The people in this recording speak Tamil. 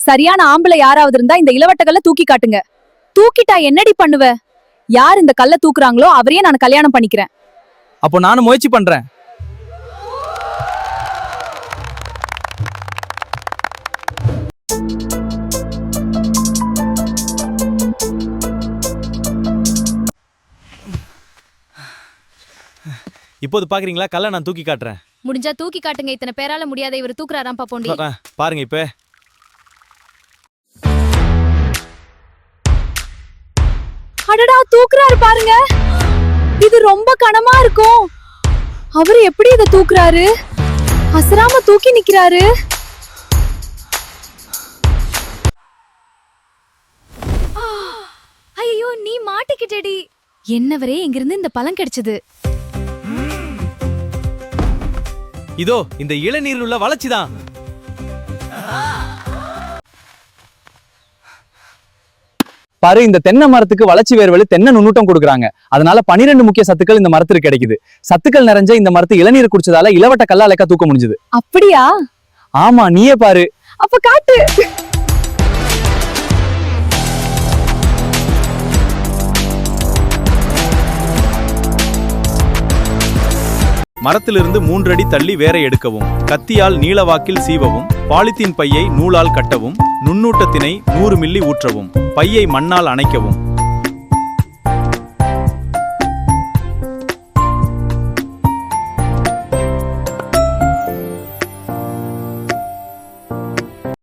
சரியான ஆம்பளை யாராவது இருந்தா இந்த இளவட்ட கல்ல தூக்கி காட்டுங்க. தூக்கிட்டா என்னடி பண்ணுவ? யார் இந்த கல்ல தூக்குறாங்களோ அவரையே நான் கல்யாணம் பண்ணிக்கிறேன். அப்போ நானும் முயற்சி பண்றேன். இப்போது பாக்குறீங்களா, கல்ல நான் தூக்கி காட்டுறேன். முடிஞ்சா தூக்கி காட்டுங்க. இத்தனை பேரால முடியாத இவர் தூக்குறாராம் பாப்போண்டி. பாருங்க இப்ப. அடடா தூக்குறாரு பாருங்க. இது ரொம்ப கனமா இருக்கும். அவரு எப்படி இத தூக்குறாரு? அசராம தூக்கி நிக்கிறாரு. ஐயோ நீ மாட்டிக்கிட்டடி. என்னவரே இங்கிருந்து இந்த பழம் கிடைச்சது. இதோ இந்த இளநீரில் உள்ள வளர்ச்சிதான். பாரு, இந்த தென்னை மரத்துக்கு வளர்ச்சி வேர்வெளி தென்னை நுண்ணூட்டம் கொடுக்குறாங்க. அதனால 12 முக்கிய சத்துக்கள் இந்த மரத்துக்கு கிடைக்குது. சத்துக்கள் நிறைஞ்ச இந்த மரத்து இளநீர் குடிச்சதால இளவட்ட கல்லா அலைக்கா தூக்க முடிஞ்சது. அப்படியா? ஆமா, நீயே பாரு. அப்ப காட்டு. மரத்திலிருந்து 3 அடி தள்ளி வேரை எடுக்கவும், கத்தியால் நீளவாக்கில் சீவவும், பாலித்தீன் பையை நூலால் கட்டவும், நுண்ணூட்டத்தினை 100 மில்லி ஊற்றவும், பையை மண்ணால் அணைக்கவும்.